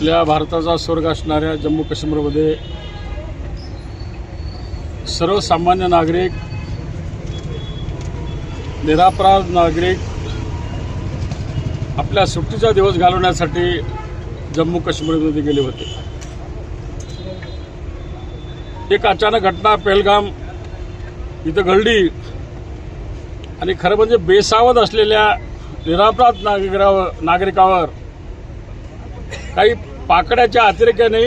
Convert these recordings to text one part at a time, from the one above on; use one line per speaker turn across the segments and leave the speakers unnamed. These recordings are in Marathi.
आपल्या भारताचा स्वर्ग असणाऱ्या जम्मू काश्मीरमध्ये सर्वसामान्य नागरिक, निरपराध नागरिक आपल्या सुट्टीचा दिवस घालवण्यासाठी जम्मू काश्मीरमध्ये गेले होते। एक अचानक घटना पहलगाम इथं घडली आणि खरं म्हणजे बेसावध असलेल्या निरपराध नागरिकावर काही पाकड्याच्या अतिरेक्याने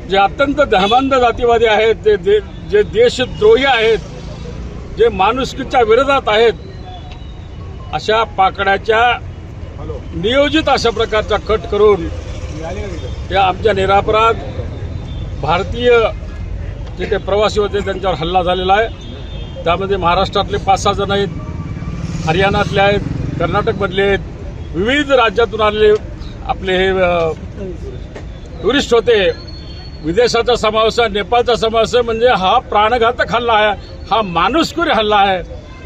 जे अत्यंत धर्मांध जातीवादी आहेत, जे देशद्रोही आहेत, जे माणुसकीच्या विरोधात आहेत, अशा पाकड्याच्या नियोजित अशा प्रकारचा कट करून या आमच्या निरपराध भारतीय जे काही प्रवासी होते त्यांच्यावर हल्ला झालेला आहे। त्यामध्ये महाराष्ट्रातले 5-6 जण आहेत, हरियाणातले आहेत, कर्नाटकमधले आहेत, विविध राज्यातून आलेले आपले हे टुरिस्ट होते। विदेशाचा समावेश आहे, नेपाळचा समावेश आहे। म्हणजे हा प्राणघातक हल्ला आहे, हा माणुसकी हल्ला आहे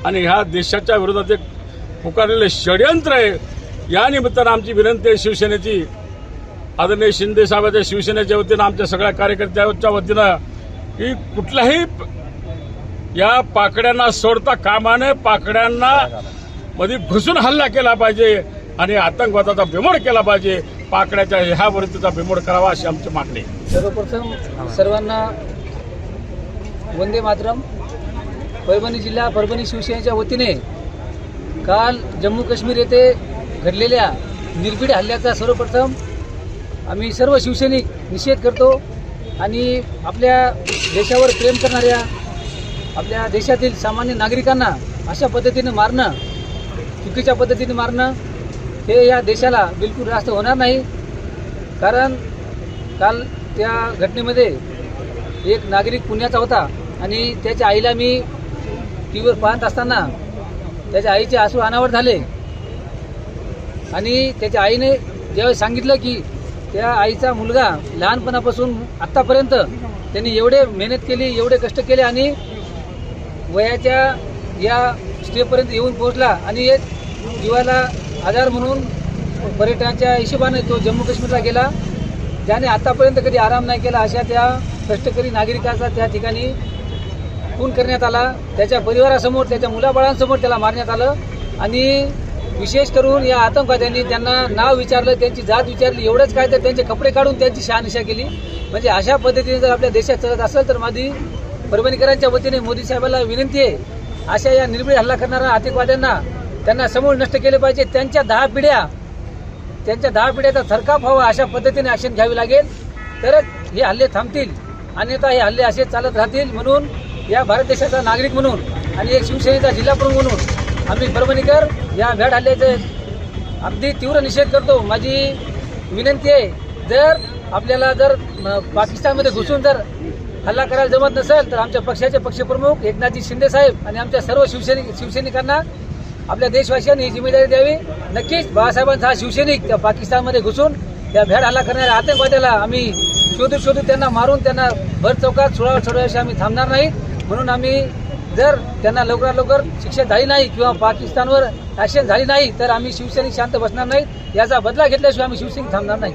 आणि ह्या देशाच्या विरोधात एक पुकारलेले षडयंत्र आहे। या निमित्तानं आमची विनंती आहे शिवसेनेची, आदरणीय शिंदे साहेबांच्या शिवसेनेच्या वतीनं, आमच्या सगळ्या कार्यकर्त्यांच्या वतीनं, की कुठल्याही या पाकड्यांना सोडता कामा नये, पाकड्यांना मध्ये घुसून हल्ला केला पाहिजे आणि आतंकवादाचा बिमोड केला पाहिजे। पाकड्याच्या ह्या वृत्तीचा बिमोड करावा अशी आमची मागणी आहे।
सर्वप्रथम सर्वांना वंदे मातरम। परभणी जिल्हा परभणी शिवसेनेच्या वतीने काल जम्मू काश्मीर येथे घडलेल्या निर्भीड हल्ल्याचा सर्वप्रथम आम्ही सर्व शिवसैनिक निषेध करतो आणि आपल्या देशावर प्रेम करणाऱ्या, आपल्या देशातील सामान्य नागरिकांना अशा पद्धतीने मारणं, चुकीच्या पद्धतीने मारणं हे या देशाला बिलकुल रास्त होणार नाही। कारण काल त्या घटनेमध्ये एक नागरिक पुण्याचा होता आणि त्याच्या आईला मी टीव्हीवर पाहत असताना त्याच्या आईचे आसू अनावर झाले आणि त्याच्या आईने ज्यावेळेस सांगितलं की त्या आईचा मुलगा लहानपणापासून आत्तापर्यंत त्यांनी एवढे मेहनत केली, एवढे कष्ट केले आणि वयाच्या या स्टेजपर्यंत येऊन पोहोचला आणि एक जीवाला आधार म्हणून पर्यटनाच्या हिशोबाने तो जम्मू काश्मीरला गेला, ज्याने आतापर्यंत कधी आराम नाही केला। अशा त्या कष्टकरी नागरिकाचा त्या ठिकाणी खून करण्यात आला, त्याच्या परिवारासमोर, त्याच्या मुलाबाळांसमोर त्याला मारण्यात आलं आणि विशेष करून या आतंकवाद्यांनी त्यांना नाव विचारलं, त्यांची जात विचारली, एवढंच काय तर त्यांचे कपडे काढून त्यांची शहानिशा केली। म्हणजे अशा पद्धतीने जर आपल्या देशात चालत असेल तर माझी परभणीकरांच्या वतीने मोदी साहेबांना विनंती आहे, अशा या निर्भीड हल्ला करणाऱ्या आतंकवाद्यांना त्यांना समूळ नष्ट केले पाहिजे। त्यांच्या 10 पिढ्याचा थरकाप व्हावा अशा पद्धतीने ॲक्शन घ्यावी लागेल, तरच हे हल्ले थांबतील, अन्यथा हे हल्ले असे चालत राहतील। म्हणून या भारत देशाचा नागरिक म्हणून आणि एक शिवसेनेचा जिल्हाप्रमुख म्हणून आम्ही परभणीकर या भ्याड हल्ल्याचे अगदी तीव्र निषेध करतो। माझी विनंती आहे, जर आपल्याला पाकिस्तानमध्ये घुसून जर हल्ला करायला जमत नसेल तर आमच्या पक्षाचे पक्षप्रमुख एकनाथजी शिंदे साहेब आणि आमच्या सर्व शिवसैनिकांना आपल्या देशवासियांनी ही जिम्मेदारी द्यावी। नक्कीच बाळासाहेबांचा हा शिवसैनिक त्या पाकिस्तानमध्ये घुसून त्या भ्याड हल्ला करणाऱ्या आतंकवाद्याला आम्ही शोधू त्यांना मारून त्यांना भर चौकात सोडवायची आम्ही थांबणार नाही। म्हणून आम्ही जर त्यांना लवकरात लवकर शिक्षा झाली नाही किंवा पाकिस्तानवर ॲक्शन झाली नाही तर आम्ही शिवसैनिक शांत बसणार नाही, याचा बदला घेतल्याशिवाय आम्ही शिवसैनिक थांबणार नाही।